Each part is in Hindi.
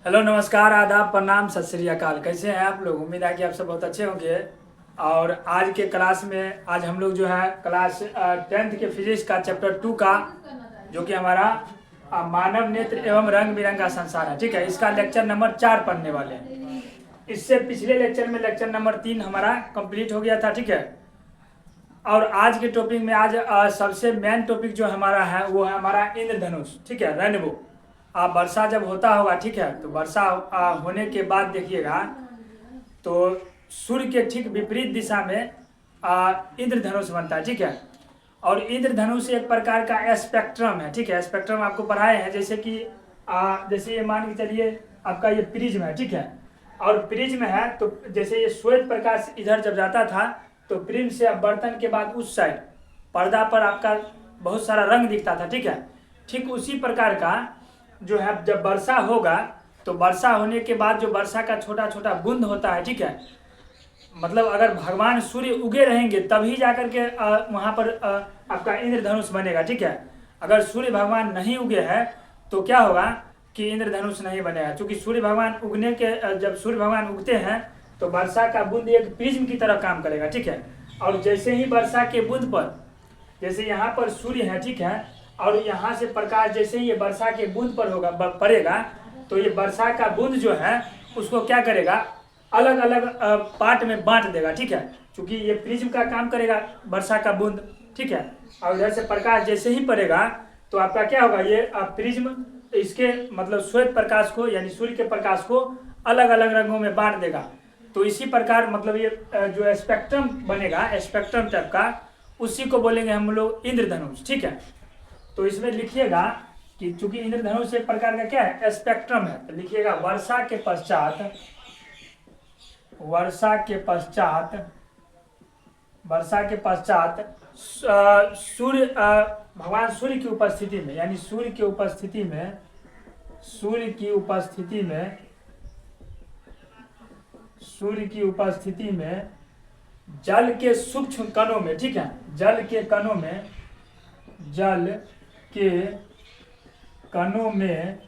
हेलो, नमस्कार, आदाब, प्रणाम, सत श्री अकाल। कैसे हैं आप लोग? उम्मीद है कि आप सब बहुत अच्छे होंगे। और आज के क्लास में आज हम लोग जो है क्लास 10th के फिजिक्स का चैप्टर 2 का जो कि हमारा मानव नेत्र एवं रंग बिरंगा संसार है, ठीक है। इसका लेक्चर नंबर 4 पढ़ने वाले हैं। इससे पिछले लेक्चर में लेक्चर नंबर 3 हमारा कंप्लीट हो गया था, ठीक है। और आज के टॉपिक में आज सबसे मेन टॉपिक जो हमारा है वो है हमारा इंद्रधनुष, ठीक है, रेनबो। वर्षा जब होता होगा, ठीक है, तो वर्षा होने के बाद देखिएगा तो सूर्य के ठीक विपरीत दिशा में इंद्रधनुष बनता है, ठीक है। और इंद्रधनुष एक प्रकार का स्पेक्ट्रम है, ठीक है। स्पेक्ट्रम आपको पढ़ाए हैं, जैसे कि जैसे ये मान के चलिए आपका ये प्रिज्म है, ठीक है। और प्रिज्म है तो जैसे ये श्वेत प्रकाश इधर जब जाता था तो प्रिज्म से बर्तन के बाद उस साइड पर्दा पर आपका बहुत सारा रंग दिखता था, ठीक है। ठीक उसी प्रकार का जो है जब वर्षा होगा तो वर्षा होने के बाद जो वर्षा का छोटा छोटा बूंद होता है, ठीक है, मतलब अगर भगवान सूर्य उगे रहेंगे तभी जाकर के वहाँ पर आपका इंद्रधनुष बनेगा, ठीक है। अगर सूर्य भगवान नहीं उगे हैं तो क्या होगा कि इंद्रधनुष नहीं बनेगा, क्योंकि सूर्य भगवान उगने के जब सूर्य भगवान उगते हैं तो वर्षा का बूंद एक प्रिज्म की तरह काम करेगा, ठीक है। और जैसे ही वर्षा के बूंद पर जैसे यहाँ पर सूर्य है, ठीक है, और यहाँ से प्रकाश जैसे ही ये वर्षा के बूंद पर होगा पड़ेगा तो ये वर्षा का बूंद जो है उसको क्या करेगा, अलग अलग पार्ट में बांट देगा, ठीक है, क्योंकि ये प्रिज्म का काम करेगा वर्षा का बूंद, ठीक है। और इधर से प्रकाश जैसे ही पड़ेगा तो आपका क्या होगा, ये प्रिज्म इसके मतलब श्वेत प्रकाश को यानी सूर्य के प्रकाश को अलग अलग रंगों में बांट देगा। तो इसी प्रकार मतलब ये जो स्पेक्ट्रम बनेगा स्पेक्ट्रम टाइप का, उसी को बोलेंगे हम लोग इंद्रधनुष, ठीक है। तो इसमें लिखिएगा कि चूंकि इंद्रधनुष एक प्रकार का क्या है, स्पेक्ट्रम है, तो लिखिएगा वर्षा के पश्चात सूर्य भगवान सूर्य की उपस्थिति में यानी सूर्य की उपस्थिति में जल के सूक्ष्म कणों में, ठीक है, जल के कणों में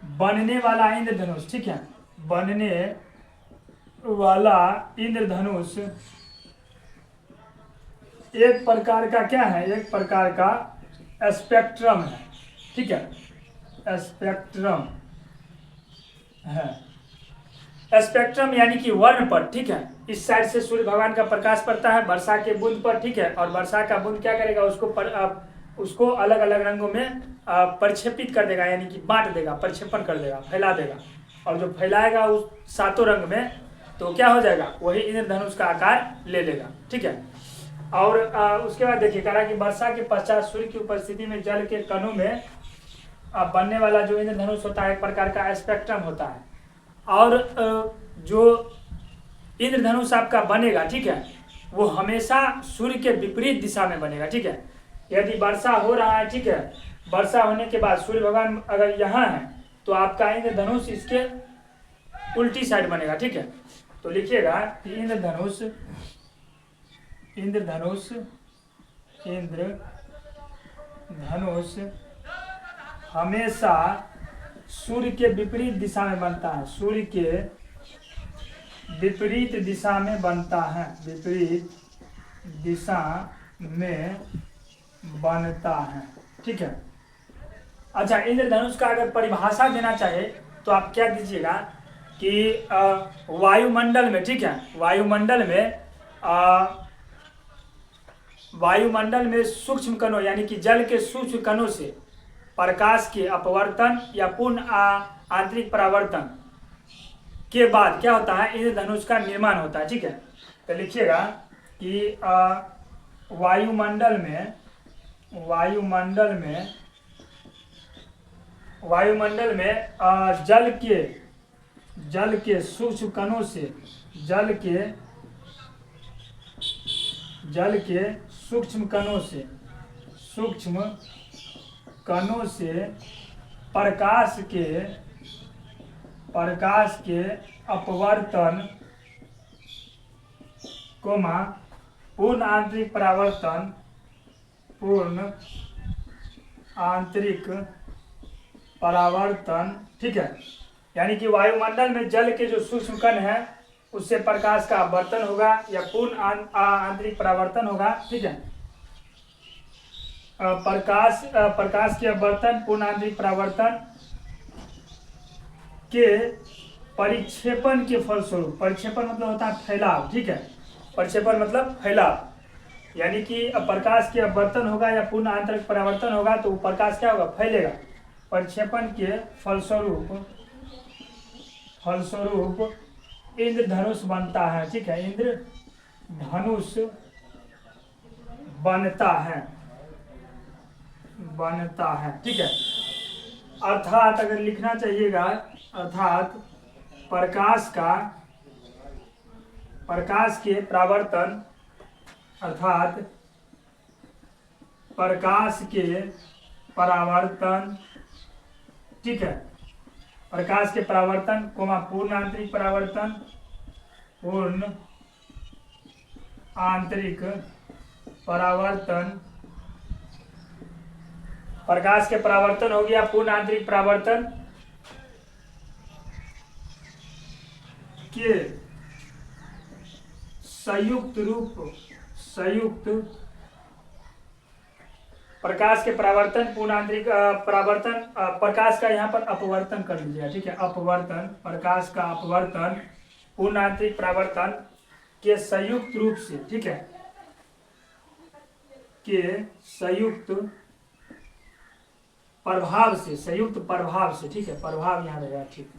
बनने वाला इंद्रधनुष, ठीक है, बनने वाला इंद्रधनुष एक प्रकार का क्या है, एक प्रकार का स्पेक्ट्रम है, ठीक है, स्पेक्ट्रम है। स्पेक्ट्रम यानी कि वर्ण पर, ठीक है, इस साइड से सूर्य भगवान का प्रकाश पड़ता है वर्षा के बूंद पर, ठीक है, और वर्षा का बूंद क्या करेगा, उसको अलग अलग रंगों में प्रक्षेपित कर देगा, यानी कि बांट देगा, प्रक्षेपण कर देगा, फैला देगा। और जो फैलाएगा उस सातों रंग में तो क्या हो जाएगा, वही इंद्रधनुष का आकार ले लेगा, ठीक है। और उसके बाद देखिए कहा कि वर्षा के पश्चात सूर्य की उपस्थिति में जल के कणों में बनने वाला जो इंद्रधनुष होता है एक प्रकार का स्पेक्ट्रम होता है। और जो इंद्रधनुष आपका बनेगा, ठीक है, वो हमेशा सूर्य के विपरीत दिशा में बनेगा, ठीक है। यदि वर्षा हो रहा है, ठीक है, वर्षा होने के बाद सूर्य भगवान अगर यहाँ है तो आपका इंद्रधनुष इसके उल्टी साइड बनेगा, ठीक है। तो लिखिएगा कि इंद्रधनुष हमेशा सूर्य के विपरीत दिशा में बनता है, सूर्य के विपरीत दिशा में बनता है, विपरीत दिशा में बनता है, ठीक है। अच्छा, इंद्रधनुष का अगर परिभाषा देना चाहे तो आप क्या दीजिएगा कि वायुमंडल में, ठीक है, वायुमंडल में सूक्ष्म कणों यानी कि जल के सूक्ष्म कणों से प्रकाश के अपवर्तन या पूर्ण आंतरिक परावर्तन के बाद क्या होता है, इंद्रधनुष का निर्माण होता है, ठीक है। तो लिखिएगा कि वायुमंडल में जल के सूक्ष्म कणों से सूक्ष्म कणों से प्रकाश के अपवर्तन पूर्ण आंतरिक परावर्तन, ठीक है, यानी कि वायुमंडल में जल के जो सूक्ष्म कण है उससे प्रकाश का अपवर्तन होगा या पूर्ण आंतरिक परावर्तन होगा। ठीक है, प्रकाश के अपवर्तन, पूर्ण आंतरिक परावर्तन के परिक्षेपण के फलस्वरूप, परिक्षेपण मतलब होता है फैलाव। ठीक है, परिक्षेपण मतलब फैलाव, यानी कि प्रकाश के अपवर्तन होगा या पूर्ण आंतरिक परावर्तन होगा तो प्रकाश क्या होगा, फैलेगा। परिक्षेपण के फलस्वरूप इंद्रधनुष बनता है। ठीक है, इंद्रधनुष बनता है। ठीक है, अर्थात अगर लिखना चाहिएगा, अर्थात प्रकाश के परावर्तन, अर्थात प्रकाश के परावर्तन, ठीक है, प्रकाश के परावर्तन कोमा पूर्ण आंतरिक परावर्तन, पूर्ण आंतरिक परावर्तन, प्रकाश के परावर्तन हो गया, पूर्ण आंतरिक परावर्तन के संयुक्त प्रकाश के परावर्तन, पूर्ण आंतरिक परावर्तन, प्रकाश का यहाँ पर अपवर्तन कर लीजिएगा। ठीक है, अपवर्तन, प्रकाश का अपवर्तन, पूर्ण आंतरिक परावर्तन के संयुक्त रूप से, ठीक है, के संयुक्त प्रभाव से, ठीक है, प्रभाव यहाँ रहेगा। ठीक,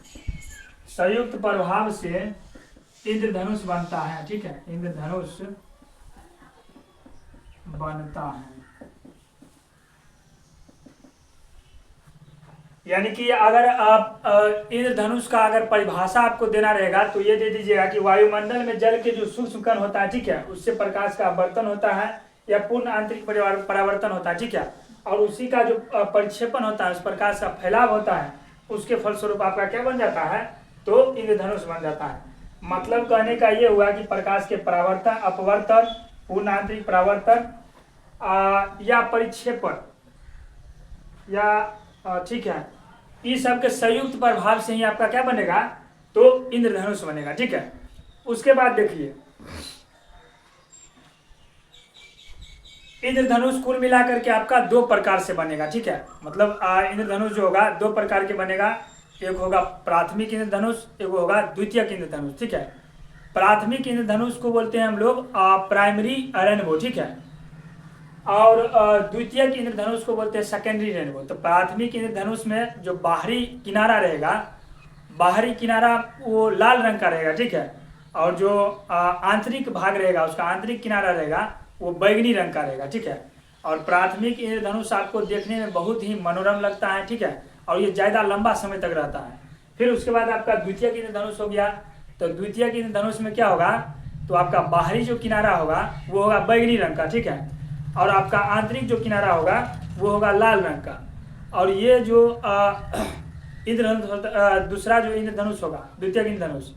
संयुक्त प्रभाव से इंद्रधनुष बनता है। ठीक है, इंद्रधनुष बनता है, यानी कि अगर आप इंद्रधनुष का अगर परिभाषा आपको देना रहेगा तो ये दे दीजिएगा कि वायुमंडल में जल के जो सूक्ष्म कण होता है, ठीक है, उससे प्रकाश का अपवर्तन होता है या पूर्ण आंतरिक परावर्तन होता है। ठीक है, और उसी का जो परिक्षेपण होता है, उस प्रकाश का फैलाव होता है, उसके फलस्वरूप आपका क्या बन जाता है, तो इंद्रधनुष बन जाता है। मतलब कहने का ये हुआ कि प्रकाश के परावर्तन, अपवर्तन, पूर्ण आंतरिक परावर्तन या परिक्षेपण या ठीक है, इस सब के संयुक्त प्रभाव से ही आपका क्या बनेगा, तो इंद्रधनुष बनेगा। ठीक है, उसके बाद देखिए इंद्रधनुष कुल मिलाकर के आपका दो प्रकार से बनेगा। ठीक है, मतलब इंद्रधनुष जो होगा दो प्रकार के बनेगा, एक होगा प्राथमिक इंद्रधनुष, एक होगा द्वितीयक इंद्रधनुष। ठीक है, प्राथमिक इंद्रधनुष को बोलते हैं हम लोग प्राइमरी रेनबो। ठीक है, और द्वितीयक इंद्रधनुष को बोलते हैं सेकेंडरी रेनबो। तो प्राथमिक इंद्रधनुष में जो बाहरी किनारा रहेगा, बाहरी किनारा वो लाल रंग का रहेगा। ठीक है, और जो आंतरिक भाग रहेगा, उसका आंतरिक किनारा रहेगा वो बैगनी रंग का रहेगा। ठीक है, और प्राथमिक इंद्रधनुष आपको देखने में बहुत ही मनोरम लगता है। ठीक है, और ये ज़्यादा लंबा समय तक रहता है। फिर उसके बाद आपका द्वितीयक इंद्रधनुष हो गया। तो द्वितीयक इंद्रधनुष में क्या होगा, तो आपका बाहरी जो किनारा होगा वो होगा बैगनी रंग का। ठीक है, और आपका आंतरिक जो किनारा होगा वो होगा लाल रंग का। और ये जो इंद्रधनुष दूसरा जो इंद्रधनुष होगा, द्वितीयक इंद्रधनुष,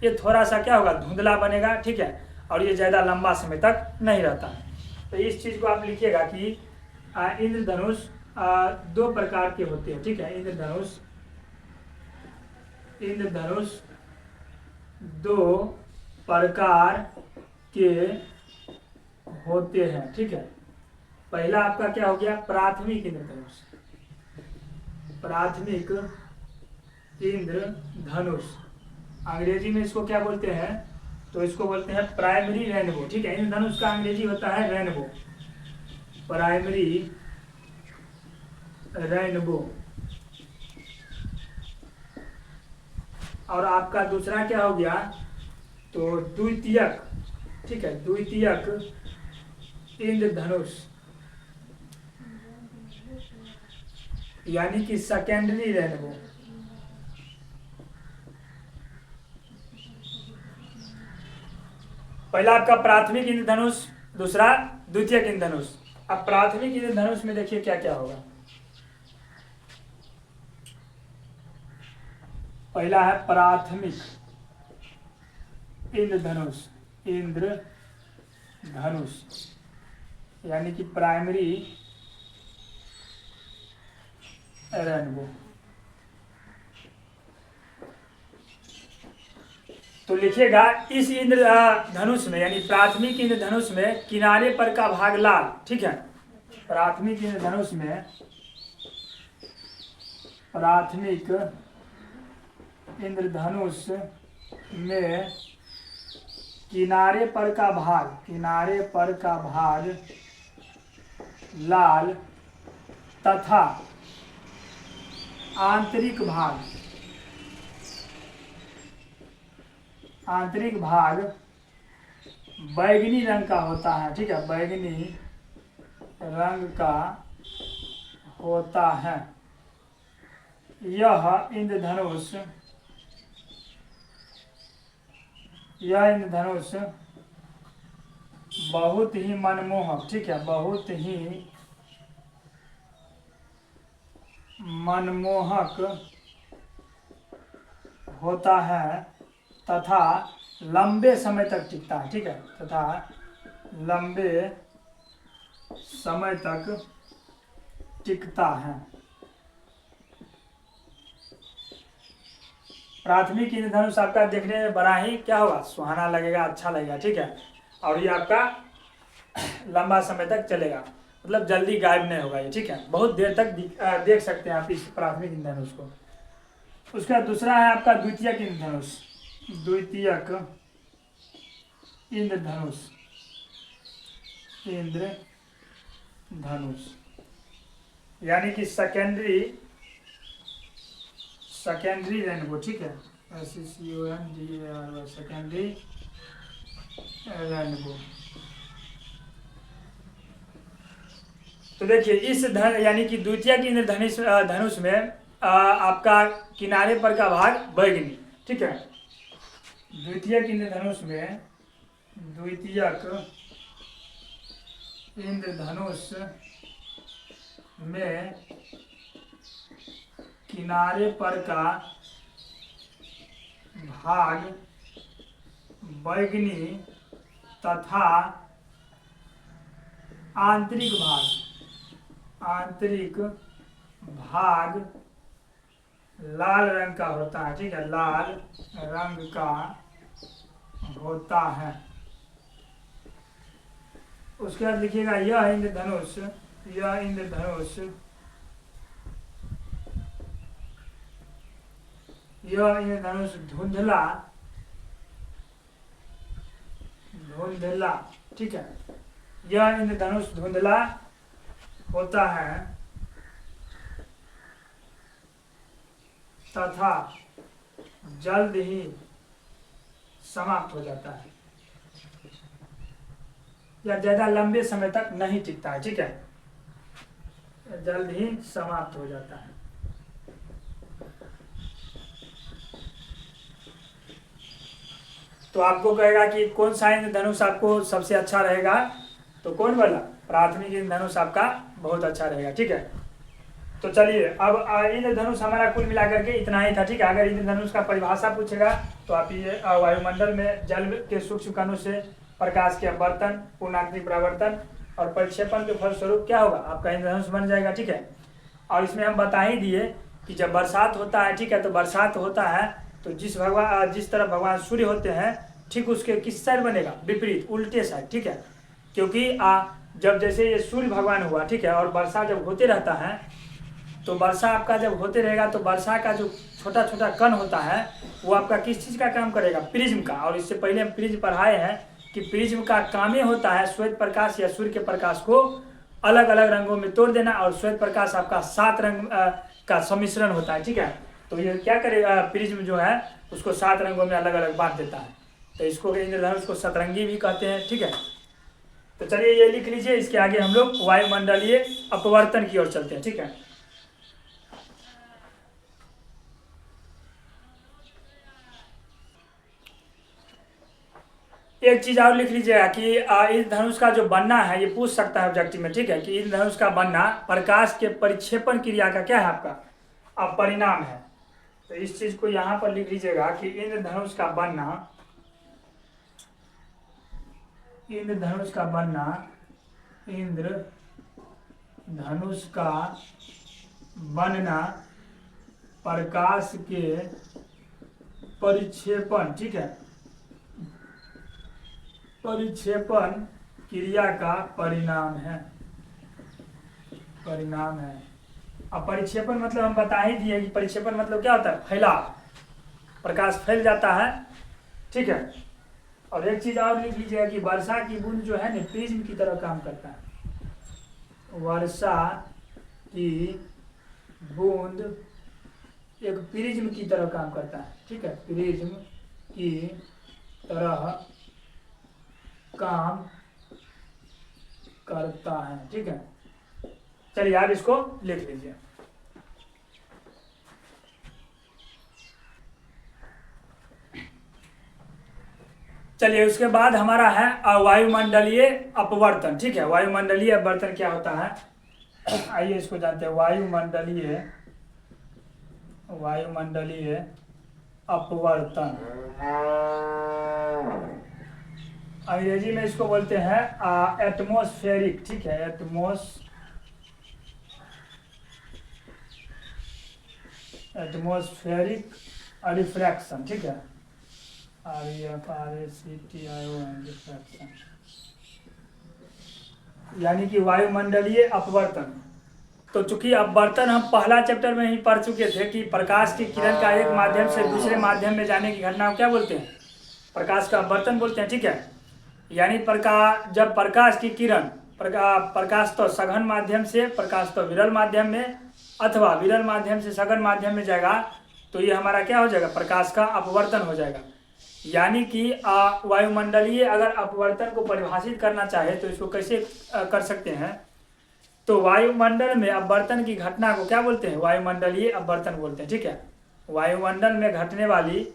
ये थोड़ा सा क्या होगा, धुंधला बनेगा। ठीक है, और ये ज़्यादा लंबा समय तक नहीं रहता है। तो इस चीज़ को आप लिखिएगा कि इंद्रधनुष दो प्रकार के होते हैं। ठीक है, इंद्रधनुष दो प्रकार के होते हैं। ठीक है, पहला आपका क्या हो गया, प्राथमिक इंद्रधनुष। प्राथमिक इंद्रधनुष अंग्रेजी में इसको क्या बोलते हैं, तो इसको बोलते हैं प्राइमरी रेनबो। ठीक है, इंद्रधनुष का अंग्रेजी होता है रेनबो, प्राइमरी रेनबो। और आपका दूसरा क्या हो गया, तो द्वितीयक। ठीक है, द्वितीयक इंद्रधनुष यानी कि सेकेंडरी रेनबो। पहला आपका प्राथमिक इंद्रधनुष, दूसरा द्वितीयक इंद्रधनुष। अब प्राथमिक इंद्रधनुष में देखिए क्या क्या होगा। पहला है प्राथमिक इंद्रधनुष, यानी कि प्राइमरी रेनबो। तो लिखिएगा इस इंद्र धनुष में, यानी प्राथमिक इंद्र धनुष में किनारे पर का भाग लाल, ठीक है। प्राथमिक इंद्र धनुष में, प्राथमिक इंद्रधनुष में किनारे पर का भाग, किनारे पर का भाग लाल तथा आंतरिक भाग, आंतरिक भाग बैगनी रंग का होता है, ठीक है, बैगनी रंग का होता है। यह इंद्रधनुष, यह इंद्रधनुष बहुत ही मनमोहक, ठीक है, बहुत ही मनमोहक होता है तथा लंबे समय तक टिकता है, ठीक है, तथा लंबे समय तक टिकता है। प्राथमिक इंद्रधनुष आपका देखने में बड़ा ही क्या होगा, सुहाना लगेगा, अच्छा लगेगा, ठीक है, और ये आपका लंबा समय तक चलेगा, मतलब जल्दी गायब नहीं होगा ये, ठीक है, बहुत देर तक देख सकते हैं आप इस प्राथमिक इंद्रधनुष को। उसका दूसरा है आपका द्वितीयक इंद्रधनुष, द्वितीयक इंद्रधनुष, इंद्रधनुष यानी कि सेकेंडरी, सेकेंडरी रेनबो, ठीक है, SECONDARY, सेकेंडरी रेनबो। तो देखिए इस यानी कि द्वितीय की इंद्रधनुष धनुष में आपका किनारे पर का भाग बैगनी, ठीक है, द्वितीय की इंद्रधनुष में, द्वितीयक इंद्रधनुष में किनारे पर का भाग बैगनी तथा आंतरिक भाग, आंतरिक भाग लाल रंग का होता है, ठीक है, लाल रंग का होता है। उसके बाद लिखिएगा यह इंद्रधनुष, यह इंद्रधनुष, यह इंद्रधनुष धुंधला, धुंधला, ठीक है, यह इंद्रधनुष धुंधला होता है तथा जल्द ही समाप्त हो जाता है, या ज्यादा लंबे समय तक नहीं टिकता है, ठीक है, जल्द ही समाप्त हो जाता है। तो आपको कहेगा कि कौन सा इंद्रधनुष आपको सबसे अच्छा रहेगा, तो कौन वाला, प्राथमिक इंद्रधनुष आपका बहुत अच्छा रहेगा, ठीक है। तो चलिए अब इंद्रधनुष हमारा कुल मिलाकर के इतना ही था, ठीक है। अगर इंद्रधनुष का परिभाषा पूछेगा तो आप ये वायुमंडल में जल के सूक्ष्म कणों से प्रकाश के अपवर्तन, पूर्णांतरिक परावर्तन और परिक्षेपण के फलस्वरूप क्या होगा, आपका इंद्रधनुष बन जाएगा, ठीक है। और इसमें हम बता ही दिए कि जब बरसात होता है, ठीक है, तो बरसात होता है तो जिस तरफ भगवान सूर्य होते हैं ठीक उसके किस साइड बनेगा, विपरीत, उल्टे साइड, ठीक है, क्योंकि जब जैसे ये सूर्य भगवान हुआ, ठीक है, और वर्षा जब होते रहता है तो वर्षा आपका जब होते रहेगा तो वर्षा का जो छोटा छोटा कण होता है वो आपका किस चीज़ का काम करेगा, प्रिज्म का। और इससे पहले हम प्रिज्म पढ़ाए हैं कि प्रिज्म का काम ये होता है श्वेत प्रकाश या सूर्य के प्रकाश को अलग अलग रंगों में तोड़ देना, और श्वेत प्रकाश आपका 7 रंग का सम्मिश्रण होता है, ठीक है। तो ये क्या करेगा, प्रिज्म जो है उसको 7 रंगों में अलग अलग बांट देता है, तो इसको इंद्रधनुष को सतरंगी भी कहते हैं, ठीक है। तो चलिए ये लिख लीजिए, इसके आगे हम लोग वायुमंडलीय अपवर्तन की ओर चलते हैं, ठीक है। एक चीज और लिख लीजिएगा कि इस धनुष का जो बनना है, ये पूछ सकता है ऑब्जेक्टिव में, ठीक है, कि इस धनुष का बनना प्रकाश के परिक्षेपण क्रिया का क्या है, आपका परिणाम है। तो इस चीज को यहाँ पर लिख लीजिएगा कि इंद्रधनुष का बनना, इंद्रधनुष का बनना, इंद्रधनुष का बनना प्रकाश के परिक्षेपण, ठीक है, परिक्षेपण क्रिया का परिणाम है। परिणाम है। अब परिक्षेपण मतलब हम बता ही दिए कि परिक्षेपण मतलब क्या होता है, फैलाव, प्रकाश फैल जाता है, ठीक है। और एक चीज और लिख लीजिएगा कि वर्षा की बूंद जो है ना प्रिज्म की तरह काम करता है। वर्षा की बूंद एक प्रिज्म की तरह काम करता है, ठीक है, प्रिज्म की तरह काम करता है, ठीक है। चलिए आप इसको लिख लीजिए। चलिए उसके बाद हमारा है वायुमंडलीय अपवर्तन, ठीक है। वायुमंडलीय अपवर्तन क्या होता है, आइए इसको जानते हैं। वायुमंडलीय अपवर्तन, अंग्रेजी में इसको बोलते हैं एटमॉस्फेरिक, ठीक है, एटमॉस्फेरिक रिफ्रैक्शन, ठीक है, रिफ्रैक्शन, यानी कि वायुमंडलीय अपवर्तन। तो चूंकि अपवर्तन हम पहला चैप्टर में ही पढ़ चुके थे कि प्रकाश की किरण का एक माध्यम से दूसरे माध्यम में जाने की घटना को क्या बोलते हैं, प्रकाश का अपवर्तन बोलते हैं, ठीक है। यानी जब प्रकाश की किरण प्रकाश तो सघन माध्यम से प्रकाश तो विरल माध्यम में अथवा विरल माध्यम से सघन माध्यम में जाएगा तो ये हमारा क्या हो जाएगा, प्रकाश का अपवर्तन हो जाएगा। यानी कि वायुमंडलीय अगर अपवर्तन को परिभाषित करना चाहे तो इसको कैसे कर सकते हैं, तो वायुमंडल में अपवर्तन की घटना को क्या बोलते हैं, वायुमंडलीय अपवर्तन बोलते हैं, ठीक है। वायुमंडल में घटने वाली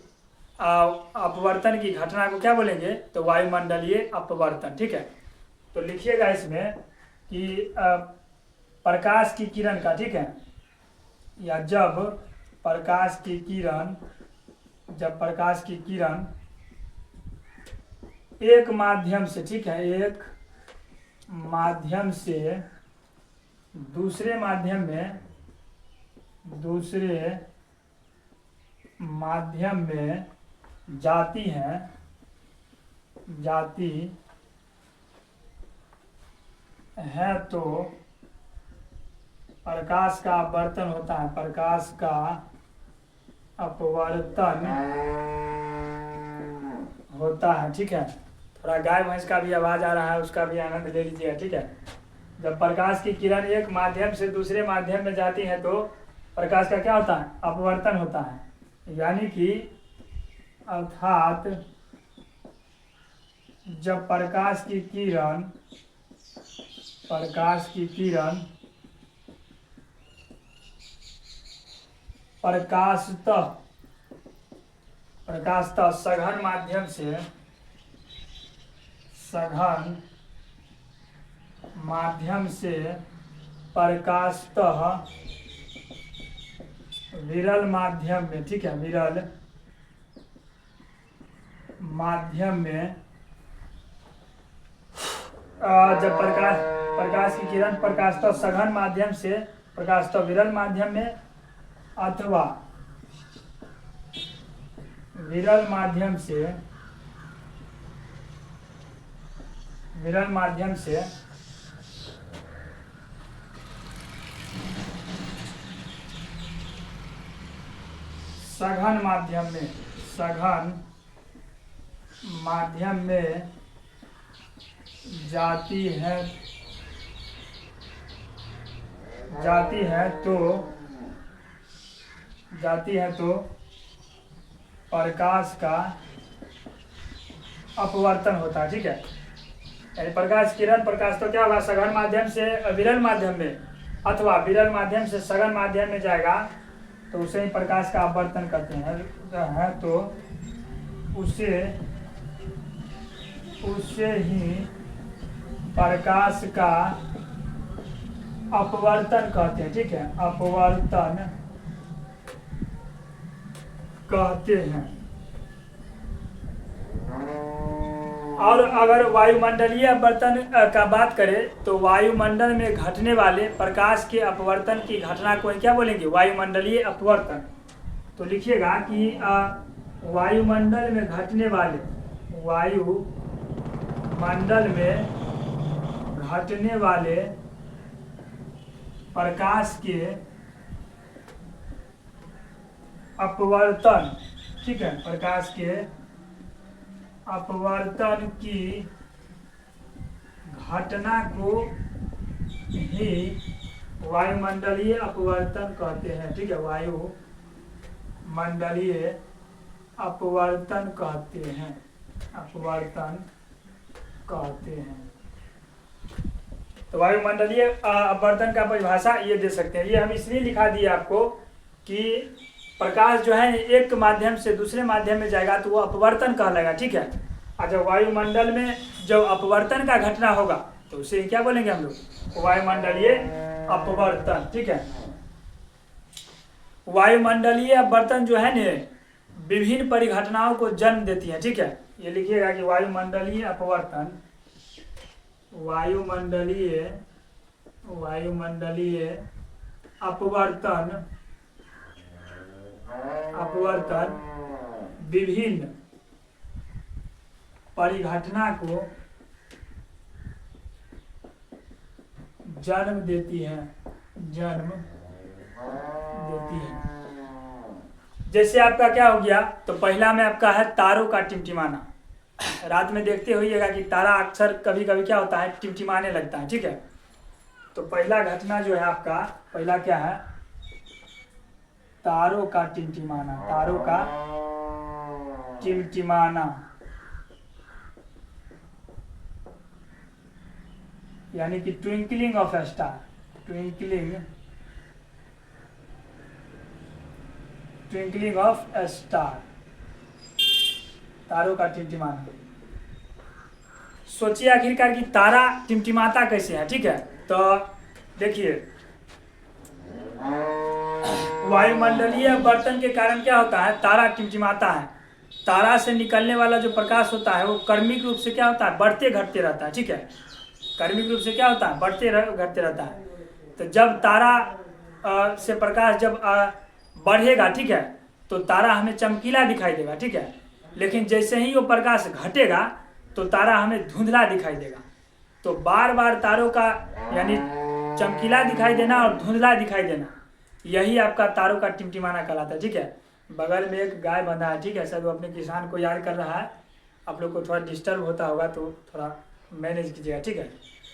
अपवर्तन की घटना को क्या बोलेंगे, तो वायुमंडलीय अपवर्तन, ठीक है। तो लिखिएगा इसमें कि प्रकाश की किरण का, ठीक है, या जब प्रकाश की किरण एक माध्यम से, ठीक है, एक माध्यम से दूसरे माध्यम में जाती है तो प्रकाश का अपवर्तन होता है, प्रकाश का अपवर्तन होता है, ठीक है। थोड़ा गाय भैंस का भी आवाज आ रहा है, उसका भी आनंद ले लीजिएगा, ठीक है। जब प्रकाश की किरण एक माध्यम से दूसरे माध्यम में जाती है तो प्रकाश का क्या होता है, अपवर्तन होता है। यानी कि अर्थात जब प्रकाश की किरण प्रकाशतः सघन माध्यम से प्रकाशतः विरल माध्यम में, ठीक है, विरल माध्यम में जब प्रकाश की किरण प्रकाशतः सघन माध्यम से प्रकाशतः विरल माध्यम में अथवा विरल माध्यम से सघन माध्यम में जाती है तो प्रकाश का अपवर्तन होता है, ठीक है। यानी प्रकाश किरण प्रकाश तो क्या होगा, सघन माध्यम से विरल माध्यम में अथवा विरल माध्यम से सघन माध्यम में जाएगा तो उसे ही प्रकाश का अपवर्तन करते हैं, तो उसे ही प्रकाश का अपवर्तन कहते हैं, ठीक है, अपवर्तन कहते हैं। और अगर वायुमंडलीय अपवर्तन का बात करें तो वायुमंडल में घटने वाले प्रकाश के अपवर्तन की घटना को क्या बोलेंगे, वायुमंडलीय अपवर्तन। तो लिखिएगा कि वायुमंडल में घटने वाले मंडल में घटने वाले प्रकाश के अपवर्तन, ठीक है, प्रकाश के अपवर्तन की घटना को ही वायुमंडलीय अपवर्तन कहते हैं, ठीक है, वायुमंडलीय अपवर्तन कहते हैं, अपवर्तन कहते हैं। तो वायुमंडलीय अपवर्तन का परिभाषा ये दे सकते हैं। ये हम इसलिए लिखा दिए आपको कि प्रकाश जो है एक माध्यम से दूसरे माध्यम में जाएगा तो वो अपवर्तन कहलाएगा, ठीक है। और जब वायुमंडल में जब अपवर्तन का घटना होगा तो उसे क्या बोलेंगे हम लोग, वायुमंडलीय अपवर्तन, ठीक है। वायुमंडलीय अपवर्तन जो है न विभिन्न परिघटनाओं को जन्म देती है, ठीक है। ये लिखिएगा कि वायुमंडलीय अपवर्तन, वायुमंडलीय अपवर्तन विभिन्न परिघटना को जन्म देती है। जैसे आपका क्या हो गया, तो पहला में आपका है तारों का टिमटिमाना। रात में देखते होइएगा कि तारा अक्सर कभी कभी क्या होता है, टिमटिमाने लगता है, ठीक है। तो पहला घटना जो है आपका, पहला क्या है, तारों का टिमटिमाना, तारों का टिमटिमाना, यानी कि twinkling of A star, twinkling of A star, तारों का टिमटिमाना। सोचिए आखिरकार कि तारा टिमटिमाता कैसे है, ठीक है। तो देखिए वायुमंडलीय अपवर्तन के कारण क्या होता है, तारा टिमटिमाता है। तारा से निकलने वाला जो प्रकाश होता है वो क्रमिक रूप से क्या होता है, बढ़ते घटते रहता है, ठीक है। क्रमिक रूप से क्या होता है, बढ़ते घटते रहता है। तो जब तारा से प्रकाश जब बढ़ेगा, ठीक है, तो तारा हमें चमकीला दिखाई देगा, ठीक है। लेकिन जैसे ही वो प्रकाश घटेगा तो तारा हमें धुंधला दिखाई देगा। तो बार बार तारों का यानी चमकीला दिखाई देना और धुंधला दिखाई देना, यही आपका तारों का टिमटिमाना कहलाता है, ठीक है। बगल में एक गाय बंधा है, ठीक है, सर वो अपने किसान को याद कर रहा है। आप लोग को थोड़ा डिस्टर्ब होता होगा तो थोड़ा मैनेज कीजिएगा, ठीक है,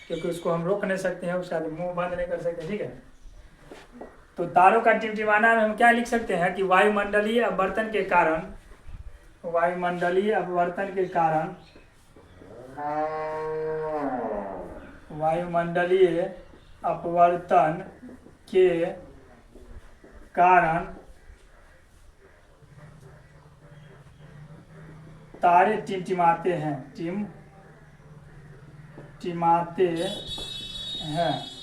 क्योंकि उसको हम रोक नहीं सकते हैं, उसका मुंह बंद नहीं कर सकते, ठीक है। तो तारों का टिमटिमाना में हम क्या लिख सकते हैं कि वायुमंडलीय अपवर्तन के कारण, वायुमंडलीय अपवर्तन के कारण तारे टिमटिमाते हैं, टिमाते हैं।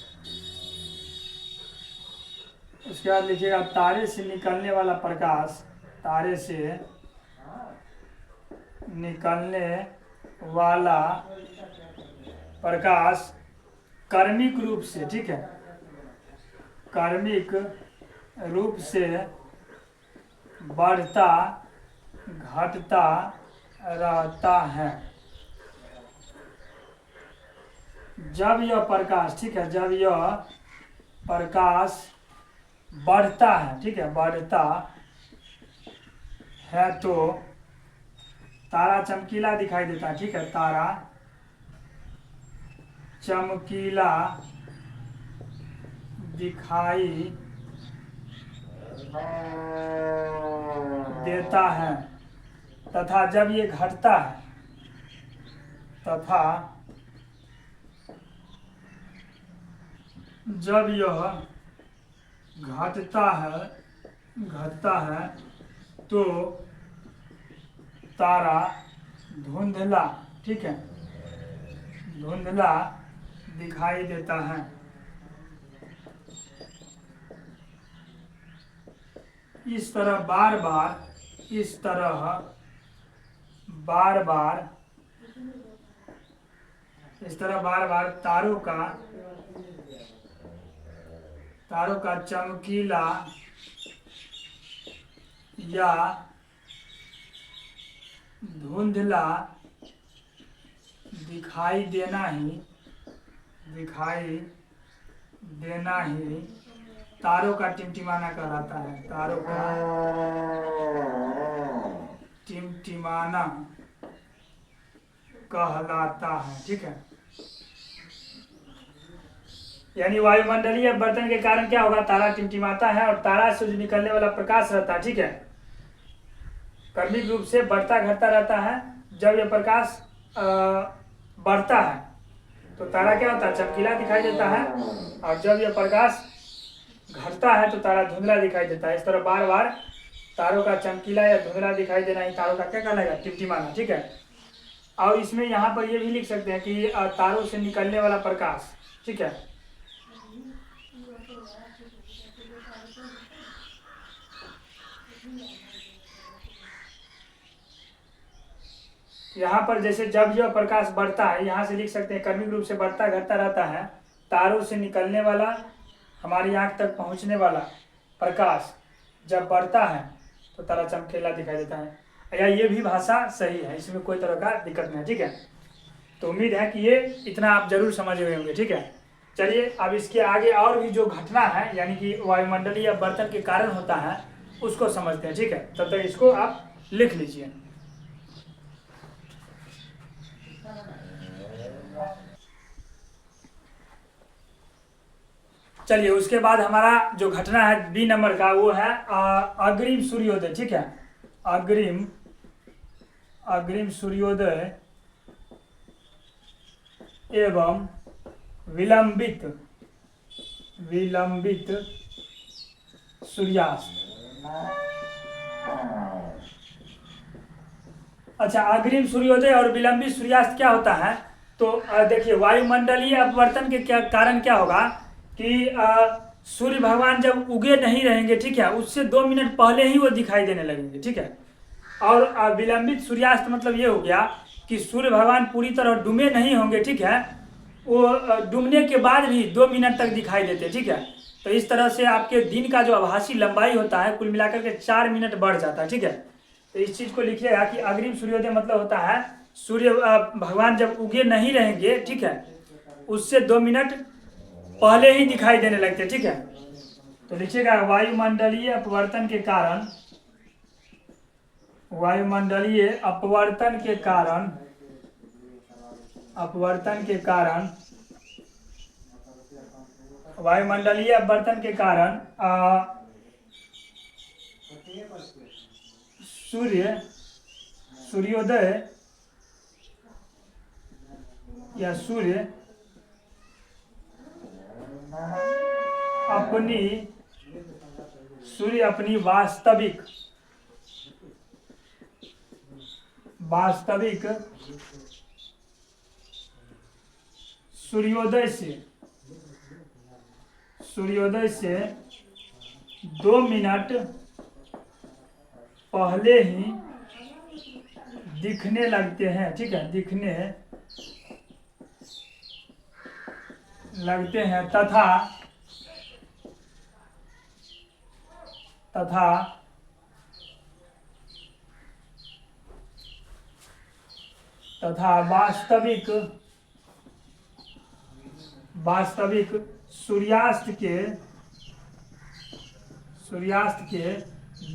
उसके बाद लिखिएगा तारे से निकलने वाला प्रकाश, तारे से निकलने वाला प्रकाश कर्मिक रूप से, ठीक है, कर्मिक रूप से बढ़ता घटता रहता है। जब यह प्रकाश, ठीक है, जब यह प्रकाश बढ़ता है, ठीक है, बढ़ता है तो तारा चमकीला दिखाई देता है, ठीक है, तारा चमकीला दिखाई देता है। तथा जब ये घटता है, तथा जब यह घटता है तो तारा धुंधला, ठीक है, धुंधला दिखाई देता है। इस तरह बार बार तारों का चमकीला या धुंधला दिखाई देना ही तारों का टिमटिमाना कहलाता है। तारों का टिमटिमाना कहलाता है। ठीक है, यानी वायुमंडलीय अपवर्तन के कारण क्या होगा, तारा टिमटिमाता है और तारा से जो निकलने वाला प्रकाश रहता है, ठीक है, क्रमिक रूप से बढ़ता घटता रहता है। जब यह प्रकाश बढ़ता है तो तारा क्या होता है, चमकीला दिखाई देता है, और जब यह प्रकाश घटता है तो तारा धुंधला दिखाई देता है। इस तरह बार बार तारों का चमकीला या धुंधला दिखाई देना ही तारों का क्या कहलाएगा, टिमटिमाना। ठीक है, और इसमें यहाँ पर ये भी लिख सकते हैं कि तारों से निकलने वाला प्रकाश। ठीक है, यहाँ पर जैसे जब यह प्रकाश बढ़ता है, यहाँ से लिख सकते हैं क्रमिक रूप से बढ़ता घटता रहता है। तारों से निकलने वाला, हमारी आँख तक पहुँचने वाला प्रकाश जब बढ़ता है तो तारा चमकीला दिखाई देता है। या ये भी भाषा सही है, इसमें कोई तरह का दिक्कत नहीं है। ठीक है, तो उम्मीद है कि ये इतना आप जरूर समझ गए होंगे। ठीक है, चलिए अब इसके आगे और भी जो घटना है, यानी कि वायुमंडलीय अपवर्तन के कारण होता है, उसको समझते हैं। ठीक है, तब तक इसको आप लिख लीजिए। चलिए, उसके बाद हमारा जो घटना है बी नंबर का, वो है अग्रिम सूर्योदय। ठीक है, अग्रिम सूर्योदय एवं विलंबित सूर्यास्त। अच्छा, अग्रिम सूर्योदय और विलंबित सूर्यास्त क्या होता है, तो देखिए वायुमंडलीय अपवर्तन के कारण क्या होगा कि सूर्य भगवान जब उगे नहीं रहेंगे, ठीक है, उससे 2 मिनट पहले ही वो दिखाई देने लगेंगे। ठीक है, और विलंबित सूर्यास्त मतलब ये हो गया कि सूर्य भगवान पूरी तरह डूबे नहीं होंगे। ठीक है, वो डूबने के बाद भी 2 मिनट तक दिखाई देते। ठीक है, तो इस तरह से आपके दिन का जो आभासी लंबाई होता है कुल मिलाकर के 4 मिनट बढ़ जाता है। ठीक है, तो इस चीज़ को लिखिएगा कि अग्रिम सूर्योदय मतलब होता है सूर्य भगवान जब उगे नहीं रहेंगे, ठीक है, उससे 2 मिनट पहले ही दिखाई देने लगते। ठीक है, तो लिखिएगा वायुमंडलीय अपवर्तन के कारण, वायुमंडलीय अपवर्तन के कारण वायुमंडलीय अपवर्तन के कारण सूर्योदय या सूर्य अपनी वास्तविक सूर्योदय से 2 मिनट पहले ही दिखने लगते हैं। ठीक है, दिखने लगते हैं तथा वास्तविक सूर्यास्त के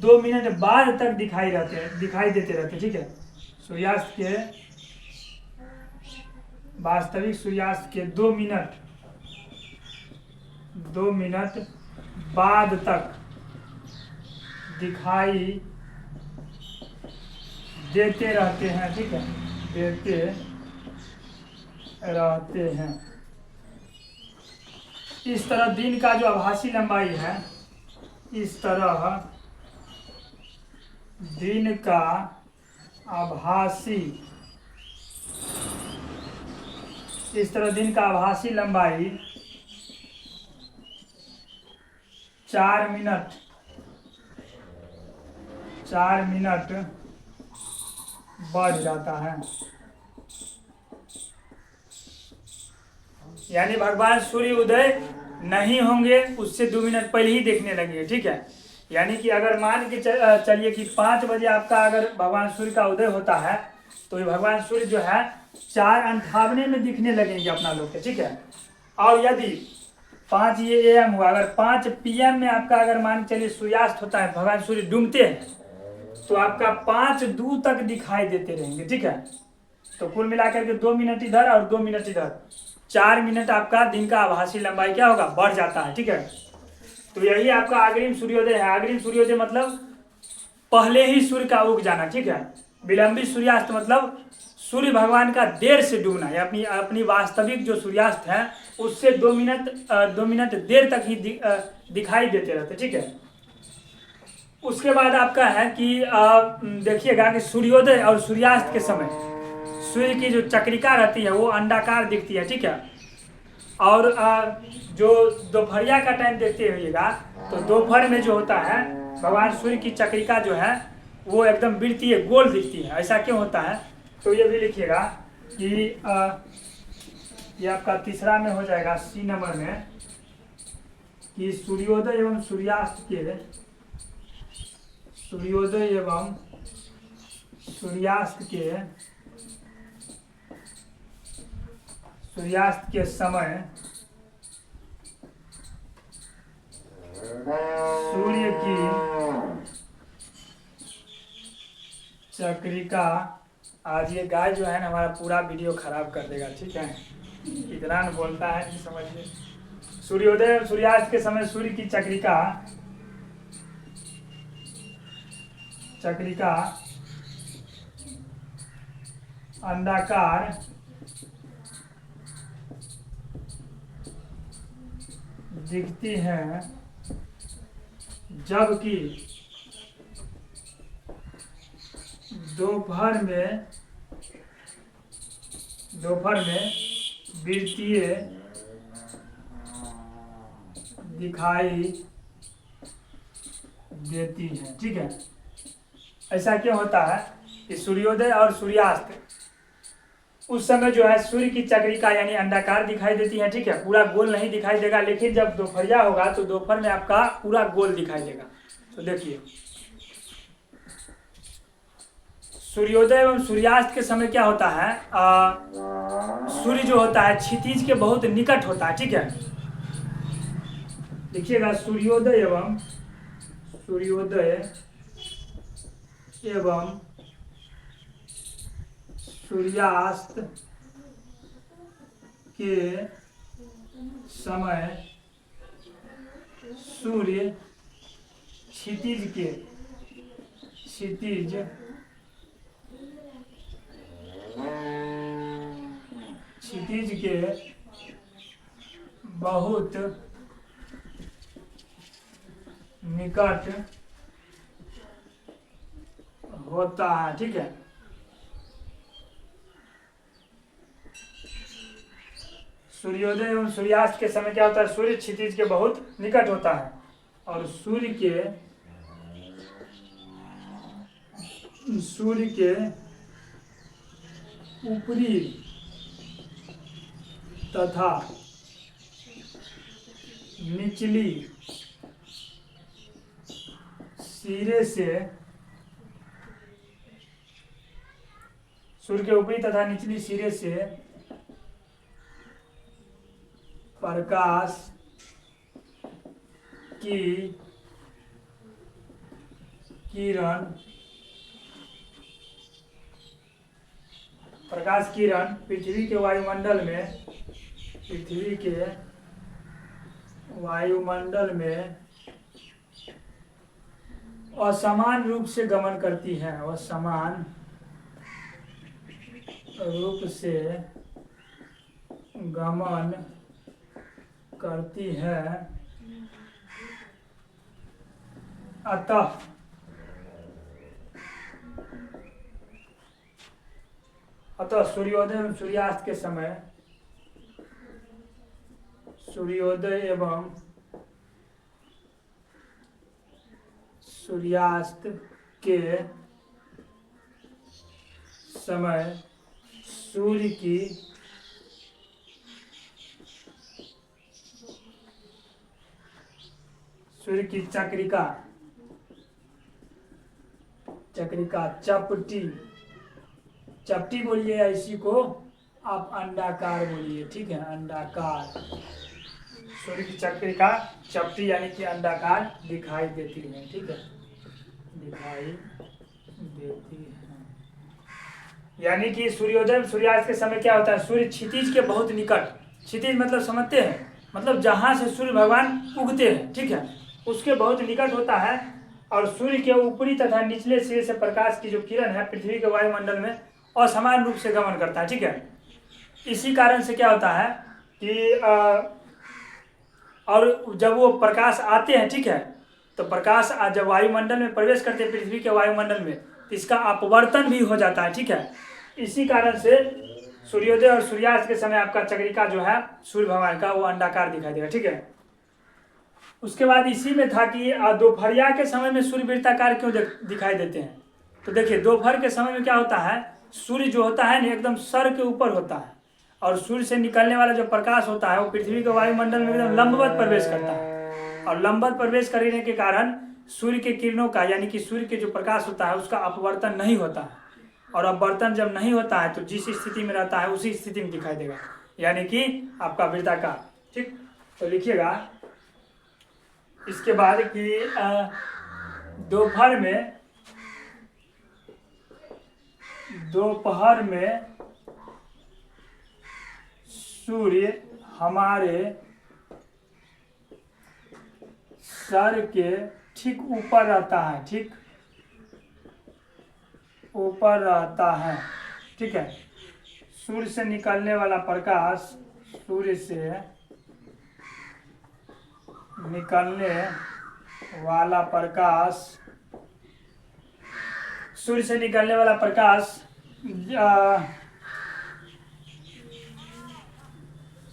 2 मिनट बाद तक दिखाई देते रहते। ठीक है, वास्तविक सूर्यास्त के 2 मिनट बाद तक दिखाई देते रहते हैं। ठीक है, देते रहते हैं। इस तरह दिन का जो आभासी लंबाई है, इस तरह दिन का आभासी लंबाई 4 मिनट बढ़ जाता है। यानी भगवान सूर्य उदय नहीं होंगे, उससे 2 मिनट पहले ही देखने लगेंगे। ठीक है, यानी कि अगर मान के चलिए कि 5 बजे आपका अगर भगवान सूर्य का उदय होता है, तो ये भगवान सूर्य जो है 4:58 में दिखने लगेंगे अपना लोग के, ठीक है। और यदि 5 ये AM हुआ, अगर 5 PM में आपका अगर मान चलिए सूर्यास्त होता है, भगवान सूर्य डूबते हैं, तो आपका 5 दूर तक दिखाई देते रहेंगे, ठीक है। तो कुल मिलाकर के 2 मिनट इधर और 2 मिनट इधर, 4 मिनट आपका दिन का आभासी लंबाई क्या होगा, बढ़ जाता है, ठीक है। तो यही आपका अग्रिम सूर्योदय है। अग्रिम सूर्योदय मतलब पहले ही सूर्य का उग जाना, ठीक है। विलंबित सूर्यास्त मतलब सूर्य भगवान का देर से डूबना, या अपनी वास्तविक जो सूर्यास्त है उससे 2 मिनट देर तक ही दिखाई देते रहते, ठीक है। उसके बाद आपका है कि देखिएगा कि सूर्योदय और सूर्यास्त के समय सूर्य की जो चक्रिका रहती है वो अंडाकार दिखती है, ठीक है। और जो दोपहरिया का टाइम देखते होइएगा, तो दोपहर में जो होता है भगवान सूर्य की चक्रिका जो है वो एकदम वृत्तीय गोल दिखती है। ऐसा क्यों होता है, तो ये भी लिखिएगा कि ये आपका तीसरा में हो जाएगा, C नंबर में, कि सूर्योदय एवं सूर्यास्त के समय सूर्य की चक्रिका, आज ये गाय जो है ना हमारा पूरा वीडियो खराब कर देगा, ठीक है। इतना न बोलता है कि समझिए। सूर्योदय और सूर्यास्त के समय सूर्य की चक्रिका अंडाकार दिखती है, जबकि दोपहर में वृत्तीय दिखाई देती है, ठीक है। ऐसा क्यों होता है कि सूर्योदय और सूर्यास्त उस समय जो है सूर्य की चक्रिका यानी अंडाकार दिखाई देती है, ठीक है, पूरा गोल नहीं दिखाई देगा। लेकिन जब दोपहरिया होगा तो दोपहर में आपका पूरा गोल दिखाई देगा। तो देखिए, सूर्योदय एवं सूर्यास्त के समय क्या होता है, सूर्य जो होता है क्षितिज के बहुत निकट होता है, ठीक है। देखिएगा, सूर्योदय एवं सूर्यास्त के समय सूर्य क्षितिज के बहुत निकट होता है, ठीक है। सूर्योदय एवं सूर्यास्त के समय क्या होता है, सूर्य क्षितिज के बहुत निकट होता है और सूर्य के ऊपरी तथा निचली सिरे से प्रकाश की किरण पृथ्वी के वायुमंडल में असमान रूप से गमन करती है, असमान रूप से गमन करती है। अतः सूर्योदय एवं सूर्यास्त के समय सूर्य की चक्रिका चपटी बोलिए या इसी को आप अंडाकार बोलिए, ठीक है, अंडाकार। सूर्य की चक्रिका चपटी यानी कि अंडाकार दिखाई देती है, ठीक है, दिखाई देती है। यानी कि सूर्योदय सूर्यास्त के समय क्या होता है, सूर्य क्षितिज के बहुत निकट, क्षितिज मतलब समझते हैं, मतलब जहाँ से सूर्य भगवान उगते हैं, ठीक है, उसके बहुत निकट होता है। और सूर्य के ऊपरी तथा निचले सिरे से प्रकाश की जो किरण है पृथ्वी के वायुमंडल में असमान रूप से गमन करता है, ठीक है। इसी कारण से क्या होता है कि और जब वो प्रकाश आते हैं, ठीक है, तो प्रकाश जब वायुमंडल में प्रवेश करते हैं पृथ्वी के वायुमंडल में, तो इसका अपवर्तन भी हो जाता है, ठीक है। इसी कारण से सूर्योदय और सूर्यास्त के समय आपका चक्रिका जो है सूर्य भगवान का वो अंडाकार दिखाई देगा, ठीक है। उसके बाद इसी में था कि दोपहरिया के समय में सूर्य वृत्ताकार क्यों दिखाई देते हैं। तो देखिए दोपहर के समय में क्या होता है, सूर्य जो होता है ना एकदम सर के ऊपर होता है, और सूर्य से निकलने वाला जो प्रकाश होता है वो पृथ्वी के वायुमंडल में एकदम लंबवत प्रवेश करता है, और लंबवत प्रवेश करने के कारण सूर्य के किरणों का यानी कि सूर्य के जो प्रकाश होता है उसका अपवर्तन नहीं होता है, और अपवर्तन जब नहीं होता है तो जिस स्थिति में रहता है उसी स्थिति में दिखाई देगा, यानी कि आपका वृत्ताकार, ठीक। तो लिखिएगा इसके बाद कि दोपहर में सूर्य हमारे सर के ठीक ऊपर रहता है, ठीक ऊपर रहता है, ठीक है। सूर्य से निकलने वाला प्रकाश, सूर्य से निकलने वाला प्रकाश, सूर्य से निकलने वाला प्रकाश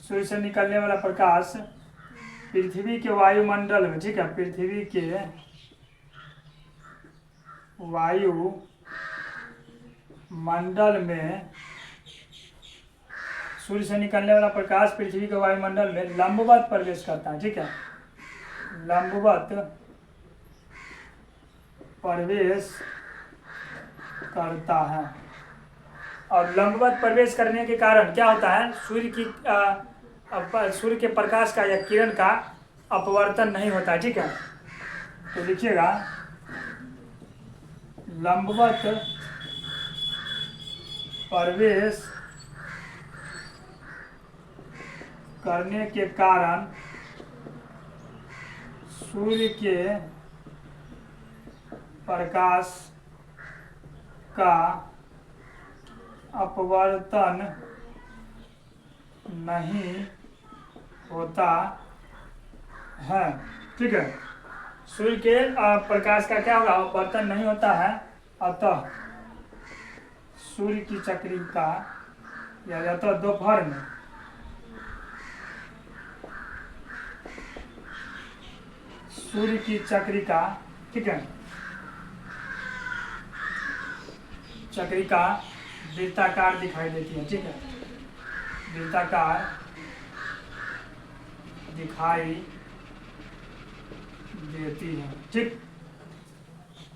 सूर्य से निकलने वाला प्रकाश पृथ्वी के वायुमंडल में, ठीक है, पृथ्वी के वायुमंडल में सूर्य से निकलने वाला प्रकाश पृथ्वी के वायुमंडल में लंबवत प्रवेश करता है, ठीक है, लंबवत प्रवेश करता है। और लंबवत प्रवेश करने के कारण क्या होता है, सूर्य के प्रकाश का या किरण का अपवर्तन नहीं होता है, ठीक है। तो लिखिएगा लंबवत प्रवेश करने के कारण सूर्य के प्रकाश का अपवर्तन नहीं होता है, ठीक है। सूर्य के प्रकाश का क्या होगा, अपवर्तन नहीं होता है, अतः सूर्य की चक्रिका या तो दोपहर में सूर्य की चक्रिका, ठीक है, चक्रिका वृत्ताकार दिखाई देती है, ठीक है, वृत्ताकार दिखाई देती है, ठीक।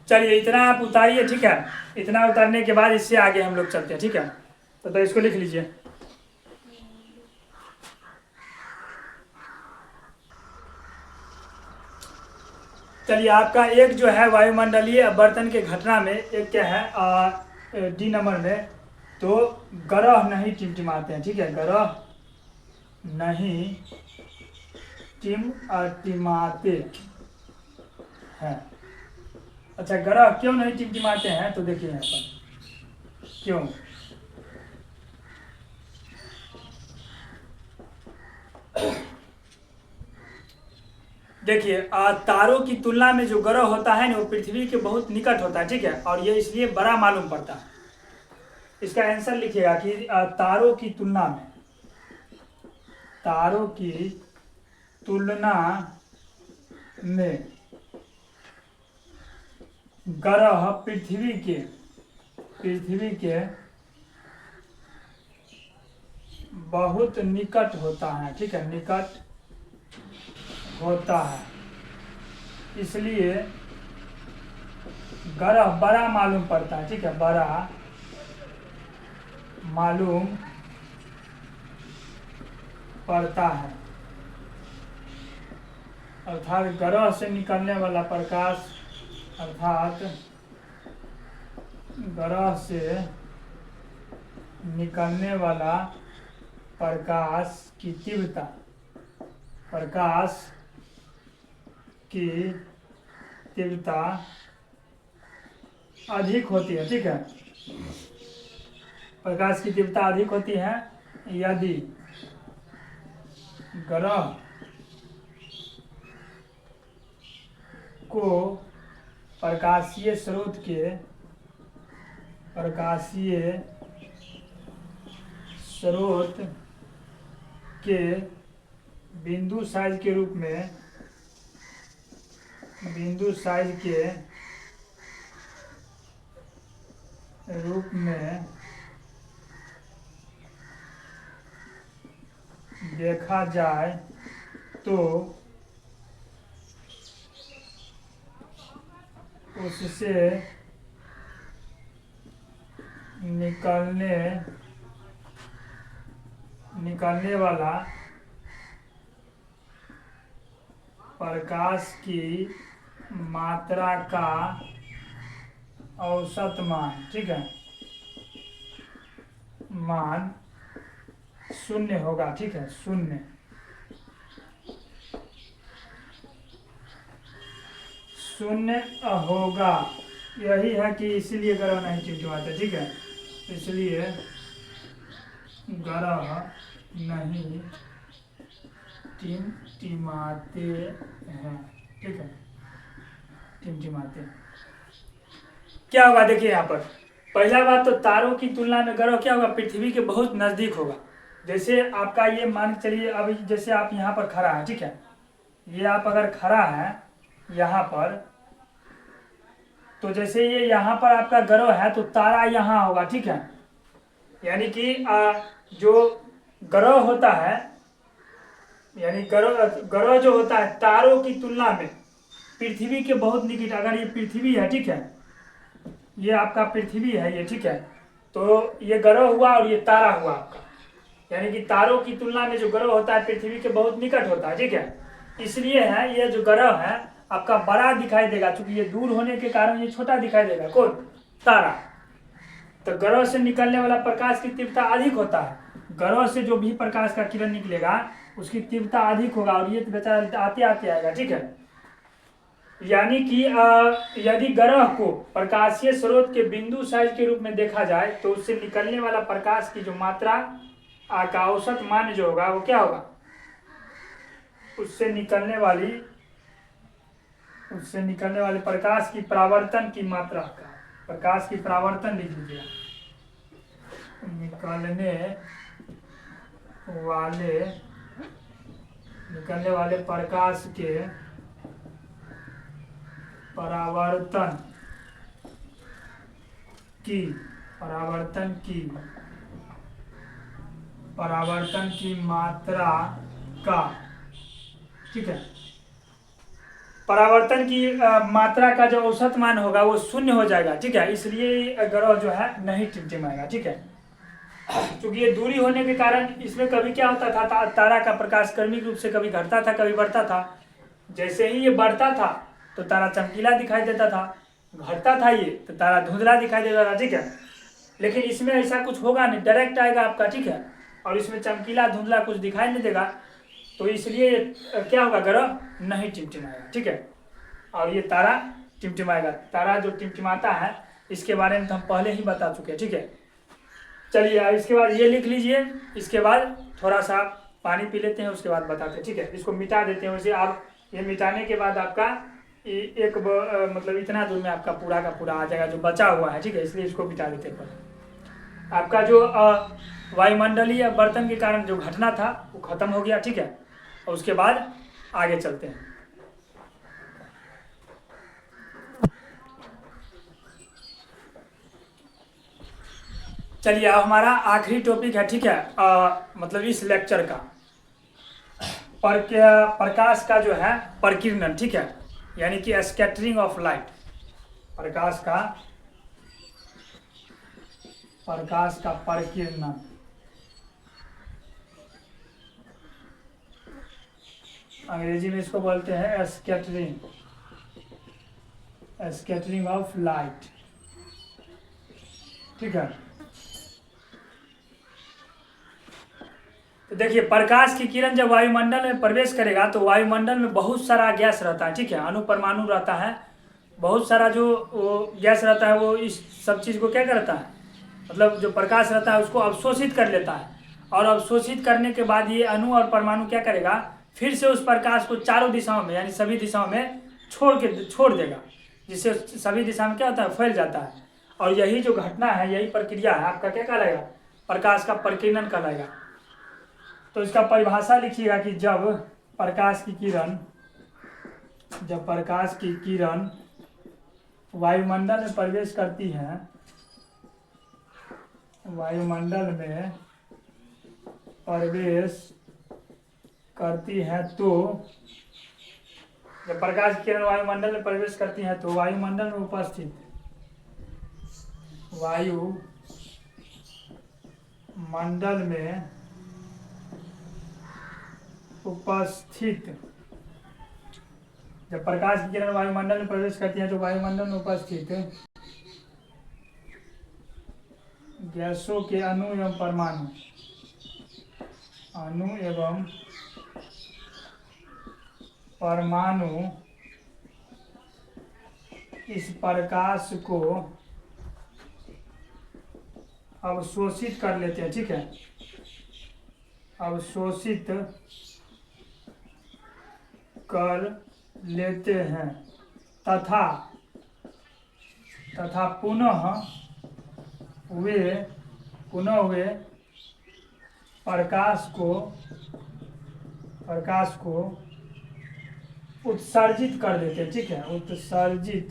चलिए इतना आप उतारिए, ठीक है। इतना उतारने के बाद इससे आगे हम लोग चलते हैं, ठीक है। तो इसको लिख लीजिए। चलिए आपका एक जो है वायुमंडलीय अपवर्तन के घटना में एक क्या है डी नंबर में, तो ग्रह नहीं टिमटिमाते हैं, ठीक है, ग्रह नहीं टिमटिमाते हैं। अच्छा ग्रह क्यों नहीं टिमटिमाते हैं, तो देखिए यहाँ पर क्यों, देखिए तारों की तुलना में जो ग्रह होता है ना वो पृथ्वी के बहुत निकट होता है, ठीक है, और ये इसलिए बड़ा मालूम पड़ता है। इसका आंसर लिखिएगा कि तारों की तुलना में ग्रह पृथ्वी के बहुत निकट होता है, ठीक है, निकट होता है, इसलिए ग्रह बड़ा मालूम पड़ता है, ठीक है, बड़ा मालूम पड़ता है। अर्थात ग्रह से निकलने वाला प्रकाश, अर्थात ग्रह से निकलने वाला प्रकाश की तीव्रता, प्रकाश की तीव्रता अधिक होती है। ठीक है, प्रकाश की तीव्रता अधिक होती है यदि ग्रह को प्रकाशीय स्रोत के बिंदु साइज के रूप में देखा जाए तो उससे निकलने वाला प्रकाश की मात्रा का औसत मान, ठीक है, मान 0 होगा। ठीक है, 0 होगा। यही है कि इसीलिए ग्रह नहीं टिमटिमाते। ठीक है, इसलिए ग्रह नहीं टिमटिमाते हैं। ठीक है, टिमटिमाते क्या होगा देखिए यहाँ पर। पहला बात तो तारों की तुलना में ग्रह क्या होगा, पृथ्वी के बहुत नज़दीक होगा। जैसे आपका ये मान चलिए, अभी जैसे आप यहाँ पर खड़ा है, ठीक है, ये आप अगर खड़ा है यहाँ पर, तो जैसे ये यहाँ पर आपका ग्रह है तो तारा यहाँ होगा। ठीक है, यानी कि जो ग्रह होता है, यानी ग्रह जो होता है तारों की तुलना में पृथ्वी के बहुत निकट, अगर ये पृथ्वी है, ठीक है, ये आपका पृथ्वी है ये, ठीक है, तो ये ग्रह हुआ और ये तारा हुआ आपका, यानी कि तारों की तुलना में जो ग्रह होता है पृथ्वी के बहुत निकट होता है। ठीक है, इसलिए है ये जो ग्रह है आपका बड़ा दिखाई देगा, क्योंकि ये दूर होने के कारण ये छोटा दिखाई देगा। कौन? तारा। तो ग्रह से निकलने वाला प्रकाश की तीव्रता अधिक होता है। ग्रह से जो भी प्रकाश का किरण निकलेगा उसकी तीव्रता अधिक होगा और ये बेचारा आते आते आएगा। ठीक है, यानी कि यदि ग्रह को प्रकाशीय स्रोत के बिंदु साइज के रूप में देखा जाए तो उससे निकलने वाला प्रकाश की जो मात्रा का औसत मान जो होगा वो क्या होगा, उससे निकलने वाले प्रकाश की परावर्तन की मात्रा का, प्रकाश की परावर्तन लिख लीजिएगा, निकलने वाले प्रकाश के परावर्तन की मात्रा का, ठीक है, परावर्तन की मात्रा का जो औसत मान होगा वो 0 हो जाएगा। ठीक है, इसलिए ग्रह जो है नहीं टिमटिमाएगा। ठीक है, क्योंकि ये दूरी होने के कारण इसमें कभी क्या होता था, तारा का प्रकाश क्रमिक रूप से कभी घटता था कभी बढ़ता था। जैसे ही ये बढ़ता था तो तारा चमकीला दिखाई देता था, घटता था ये तो तारा धुंधला दिखाई देता था। ठीक है, लेकिन इसमें ऐसा कुछ होगा नहीं, डायरेक्ट आएगा आपका। ठीक है, और इसमें चमकीला धुंधला कुछ दिखाई नहीं देगा, तो इसलिए क्या होगा, ग्रह नहीं टिमटिमाएगा। ठीक है, और ये तारा टिमटिमाएगा। तारा जो टिमटिमाता है इसके बारे में तो हम पहले ही बता चुके हैं। ठीक है, चलिए इसके बाद ये लिख लीजिए, इसके बाद थोड़ा सा पानी पी लेते हैं, उसके बाद बताते हैं। ठीक है, इसको मिटा देते हैं। वैसे आप ये मिटाने के बाद आपका एक मतलब इतना दूर में आपका पूरा का पूरा आ जाएगा जो बचा हुआ है। ठीक है, इसलिए इसको मिटा देते हैं। आपका जो वायुमंडलीय बर्तन के कारण जो घटना था वो खत्म हो गया। ठीक है, और उसके बाद आगे चलते हैं। चलिए अब हमारा आखिरी टॉपिक है। ठीक है, मतलब इस लेक्चर का प्रकाश का जो है प्रकीर्णन। ठीक है, यानी कि स्कैटरिंग ऑफ लाइट, प्रकाश का प्रकाश का परिकीर्णन। अंग्रेजी में इसको बोलते हैं स्कैटरिंग, स्कैटरिंग ऑफ लाइट। ठीक है, तो देखिए प्रकाश की किरण जब वायुमंडल में प्रवेश करेगा तो वायुमंडल में बहुत सारा गैस रहता है। ठीक है, अणु परमाणु रहता है, बहुत सारा जो गैस रहता है वो इस सब चीज़ को क्या करता है, मतलब जो प्रकाश रहता है उसको अवशोषित कर लेता है। और अवशोषित करने के बाद ये अणु और परमाणु क्या करेगा, फिर से उस प्रकाश को चारों दिशाओं में यानी सभी दिशाओं में छोड़ देगा, जिससे सभी दिशा में क्या होता है, फैल जाता है। और यही जो घटना है, यही प्रक्रिया है, आपका क्या कहलाएगा, प्रकाश का परिकीर्णन कहलाएगा। तो इसका परिभाषा लिखिएगा कि जब प्रकाश की किरण वायुमंडल में प्रवेश करती है, वायुमंडल में प्रवेश करती है तो जब प्रकाश की किरण वायुमंडल में प्रवेश करती है तो वायुमंडल में उपस्थित जब प्रकाश की किरण वायुमंडल में प्रवेश करती है तो वायुमंडल में उपस्थित गैसों के अणु एवं परमाणु इस प्रकाश को अवशोषित कर लेते हैं। ठीक है, अवशोषित कर लेते हैं तथा पुनः वे प्रकाश को उत्सर्जित कर देते हैं। ठीक है, उत्सर्जित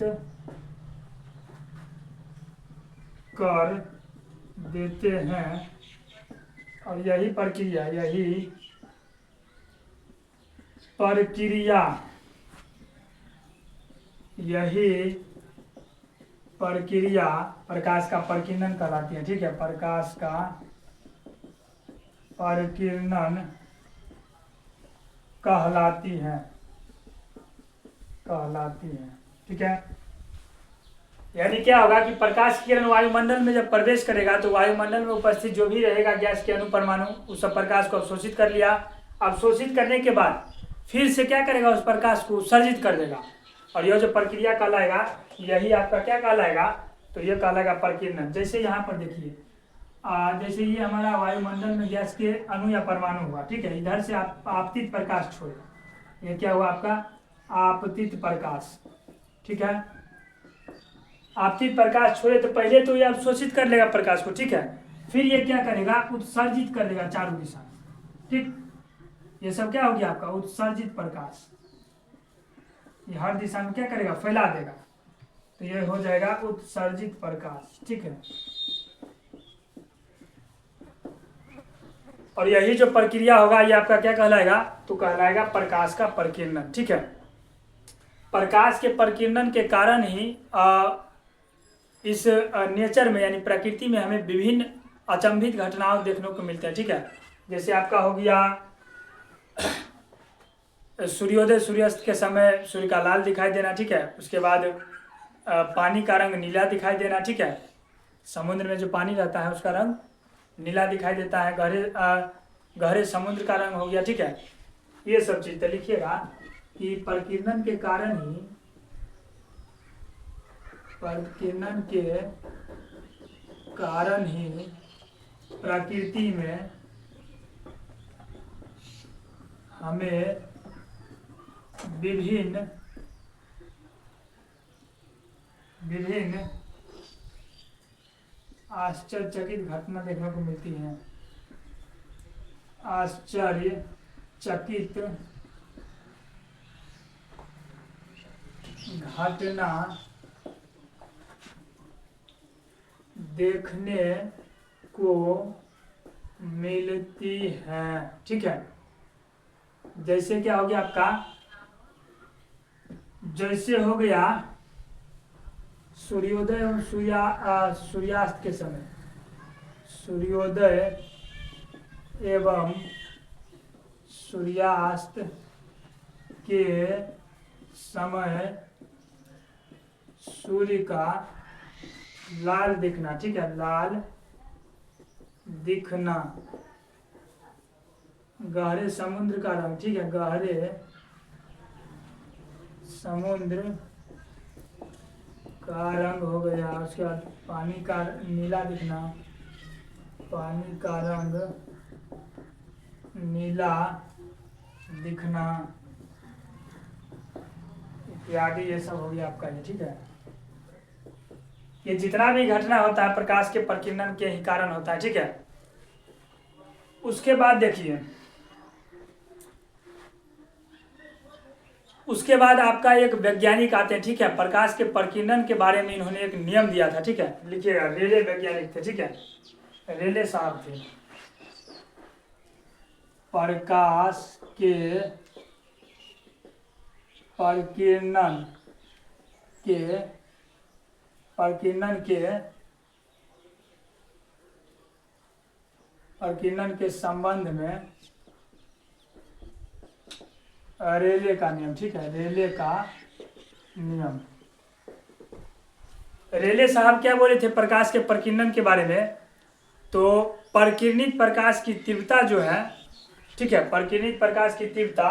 कर देते हैं। और यही प्रक्रिया प्रकाश का परिकीर्णन कहलाती है। ठीक है, प्रकाश का परिकीर्णन कहलाती है। ठीक है, यानी क्या होगा कि प्रकाश की किरण वायुमंडल में जब प्रवेश करेगा तो वायुमंडल में उपस्थित जो भी रहेगा गैस के अणु परमाणु उस सब प्रकाश को अवशोषित कर लिया। अवशोषित करने के बाद फिर से क्या करेगा, उस प्रकाश को उत्सर्जित कर देगा। और यह जो प्रक्रिया कहलाएगा, यही आपका क्या कहलाएगा, तो यह कहलाएगा प्रकीर्णन। जैसे यहाँ पर देखिए, जैसे ये हमारा वायुमंडल में गैस के अणु या परमाणु हुआ। ठीक है, इधर से आप आपतित प्रकाश छोड़े, ये क्या हुआ आपका आपतित प्रकाश। ठीक है, आपतित प्रकाश छोड़े तो पहले तो ये अवशोषित कर लेगा प्रकाश को। ठीक है, फिर ये क्या करेगा, उत्सर्जित कर देगा चारों दिशा। ठीक, ये सब क्या हो गया आपका उत्सर्जित प्रकाश। ये हर दिशा में क्या करेगा, फैला देगा, तो ये हो जाएगा उत्सर्जित प्रकाश। ठीक है, और यही जो प्रक्रिया होगा ये आपका क्या कहलाएगा, तो कहलाएगा प्रकाश का परिकीर्णन। ठीक है, प्रकाश के परिकीर्णन के कारण ही इस नेचर में यानी प्रकृति में हमें विभिन्न अचंभित घटनाओं देखने को मिलते हैं। ठीक है, जैसे आपका हो गया सूर्योदय सूर्यास्त के समय सूर्य का लाल दिखाई देना। ठीक है, उसके बाद पानी का रंग नीला दिखाई देना। ठीक है, समुद्र में जो पानी रहता है उसका रंग नीला दिखाई देता है। गहरे समुद्र का रंग हो गया। ठीक है, ये सब चीज तो लिखिएगा कि परिकीर्णन के कारण ही प्रकृति में हमें विभिन्न आश्चर्यचकित घटना देखने को मिलती है। आश्चर्यचकित घटना देखने को मिलती है। ठीक है, जैसे क्या हो गया आपका, जैसे हो गया सूर्योदय और सूर्यास्त के समय सूर्योदय एवं सूर्यास्त के समय सूर्य का लाल दिखना, ठीक है, लाल दिखना, गहरे समुद्र का रंग, ठीक है, गहरे समुद्र का रंग हो गया। उसके बाद पानी का नीला दिखना, पानी का रंग नीला दिखना इत्यादि, ये सब हो गया आपका ये, ठीक है। ये जितना भी घटना होता है प्रकाश के प्रकीर्णन के ही कारण होता है, ठीक है। उसके बाद देखिए, उसके बाद आपका एक वैज्ञानिक आते हैं, ठीक है। प्रकाश के प्रकीर्णन के बारे में इन्होंने एक नियम दिया था, ठीक है, लिखिएगा। रेले वैज्ञानिक थे, ठीक है, रेले साहब थे। प्रकाश के प्रकीर्णन के संबंध में रेले का नियम, ठीक है, रेले का नियम। रेले साहब क्या बोले थे प्रकाश के प्रकीर्णन के बारे में? तो प्रकीर्णित प्रकाश की तीव्रता जो है, ठीक है, प्रकीर्णित प्रकाश की तीव्रता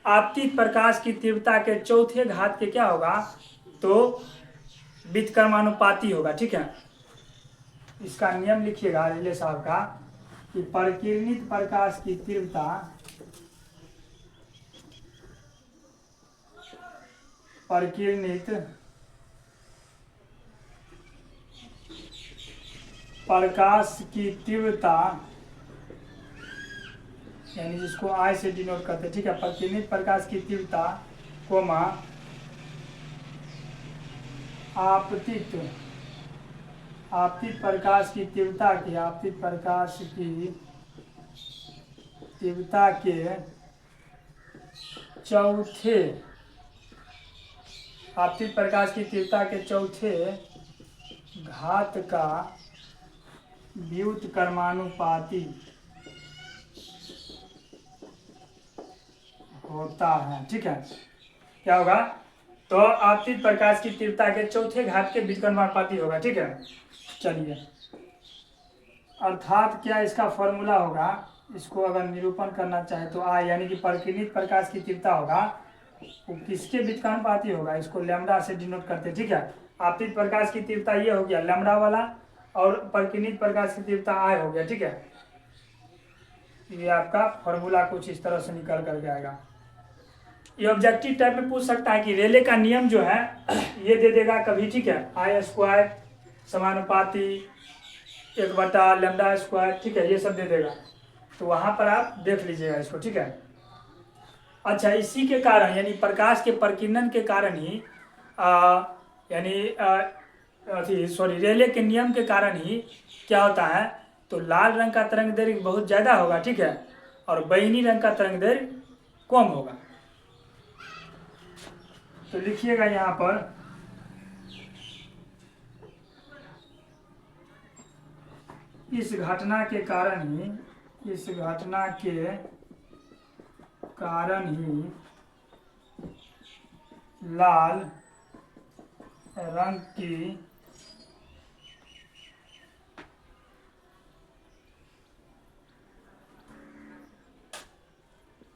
आपतित प्रकाश की तीव्रता के चौथे घात के क्या होगा? तो व्युत्क्रमानुपाती होगा, ठीक है। इसका नियम लिखिएगा रेले साहब का कि प्रकीर्णित प्रकाश की तीव्रता प्रकीर्णित प्रकाश की तीव्रता, यानी जिसको आई से डिनोट करते हैं, ठीक है, प्रकीर्णित प्रकाश की तीव्रता कोमा आपतित प्रकाश की तीव्रता की आपतित प्रकाश की तीव्रता के चौथे आपतित प्रकाश की तीव्रता के चौथे घात का व्युत्क्रमानुपाती होता है, ठीक है। क्या होगा? तो आपतित प्रकाश की तीव्रता के चौथे घात के व्युत्क्रमानुपाती होगा, ठीक है। चलिए, अर्थात क्या इसका फॉर्मूला होगा? इसको अगर निरूपण करना चाहे तो आ, यानी कि प्रकीर्णित प्रकाश की तीव्रता होगा वो किसके व्युत्क्रमानुपाती होगा? इसको लैम्डा से डिनोट करते हैं, ठीक है। आपतित प्रकाश की तीव्रता ये हो गया लैम्डा वाला, और प्रकीर्णित प्रकाश की तीव्रता आई हो गया, ठीक है। ये आपका फॉर्मूला कुछ इस तरह से निकल कर जाएगा। ये ऑब्जेक्टिव टाइप में पूछ सकता है कि रेले का नियम जो है ये दे देगा कभी, ठीक है, आई स्क्वायर समानुपाती 1 लैम्डा स्क्वायर, ठीक है, ये सब दे देगा। तो वहां पर आप देख लीजिएगा इसको, ठीक है। अच्छा, इसी के कारण यानी प्रकाश के प्रकीर्णन के कारण ही रेले के नियम के कारण ही क्या होता है? तो लाल रंग का तरंग दैर्घ्य बहुत ज़्यादा होगा, ठीक है, और बैंगनी रंग का तरंग दैर्घ्य कम होगा। तो लिखिएगा यहाँ पर इस घटना के कारण ही लाल रंग की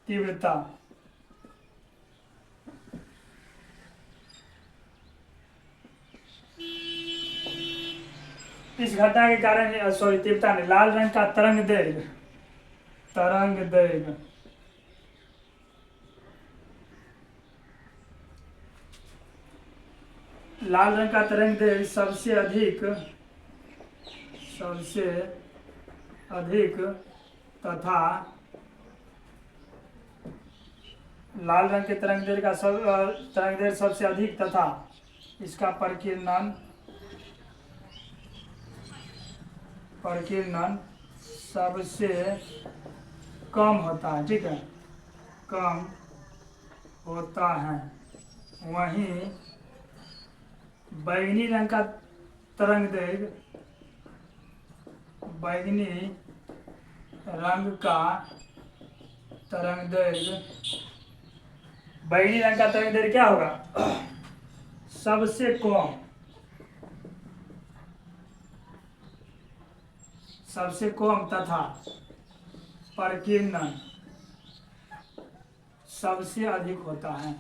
तीव्रता इस घटना के कारण तीव्रता नहीं, लाल रंग का तरंग दैर्घ्य लाल रंग का तरंग दैर्घ्य सबसे अधिक तथा लाल रंग के तरंग दैर्घ्य का तरंग दैर्घ्य सबसे अधिक तथा इसका प्रकीर्णन सबसे कम होता है, ठीक है, कम होता है। वहीं बैंगनी रंग का तरंग दैर्घ्य बैंगनी रंग का तरंगदैर्घ्य, बैंगनी रंग का तरंगदैर्घ्य क्या होगा? सबसे कम तथा प्रकीर्णन सबसे अधिक होता है।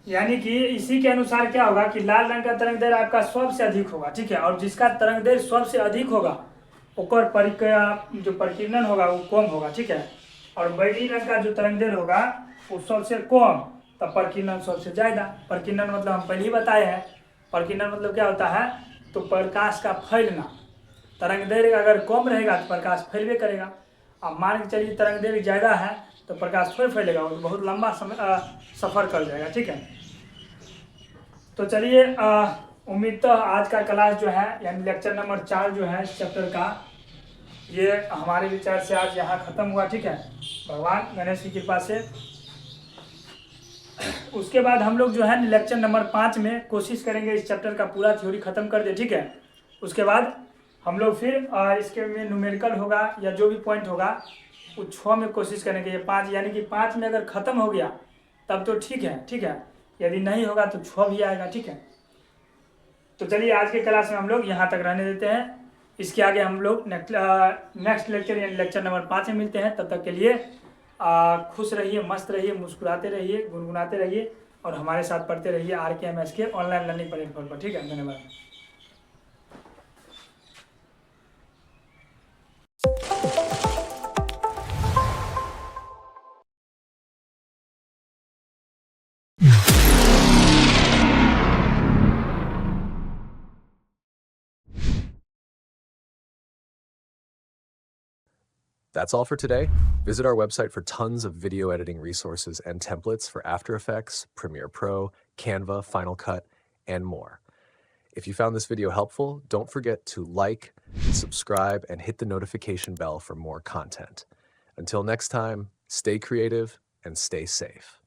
यानी कि इसी के अनुसार क्या होगा कि लाल रंग का तरंगदैर्घ्य आपका सबसे अधिक होगा, ठीक है। और जिसका तरंगदैर्घ्य सबसे अधिक होगा ओकर जो प्रकीर्णन होगा वो कम होगा, ठीक है। और बैंगनी रंग का जो तरंगदैर्घ्य होगा वो सबसे कम, तब प्रकीर्णन सबसे ज़्यादा। प्रकीर्णन मतलब हम पहले ही बताए हैं, प्रकीर्णन मतलब क्या होता है, तो प्रकाश का फैलना। तरंगदैर्घ्य अगर कम रहेगा तो प्रकाश फैलवे करेगा। अब मान के चलिए तरंगदैर्घ्य ज़्यादा है तो प्रकाश थोड़ी फैलेगा, वो बहुत लंबा समय सफ़र कर जाएगा, ठीक है। तो चलिए उम्मीद तो आज का क्लास जो है यानी लेक्चर नंबर 4 जो है इस चैप्टर का, ये हमारे विचार से आज यहाँ ख़त्म हुआ, ठीक है, भगवान गणेश की कृपा से। उसके बाद हम लोग जो है लेक्चर नंबर 5 में कोशिश करेंगे इस चैप्टर का पूरा थ्योरी ख़त्म कर दे, ठीक है। उसके बाद हम लोग फिर इसके में न्यूमेरिकल होगा या जो भी पॉइंट होगा वो 6 में कोशिश करेंगे। ये 5 यानी कि 5 में अगर ख़त्म हो गया तब तो ठीक है, ठीक है, यदि नहीं होगा तो 6 भी आएगा, ठीक है। तो चलिए आज के क्लास में हम लोग यहाँ तक रहने देते हैं। इसके आगे हम लोग नेक्स्ट लेक्चर यानी लेक्चर नंबर 5 में मिलते हैं। तब तक के लिए खुश रहिए, मस्त रहिए, मुस्कुराते रहिए, गुनगुनाते रहिए और हमारे साथ पढ़ते रहिए RKMS के ऑनलाइन लर्निंग प्लेटफॉर्म पर, ठीक है। धन्यवाद। That's all for today. Visit our website for tons of video editing resources and templates for After Effects, Premiere Pro, Canva, Final Cut, and more. If you found this video helpful, don't forget to like, subscribe, and hit the notification bell for more content. Until next time, stay creative and stay safe.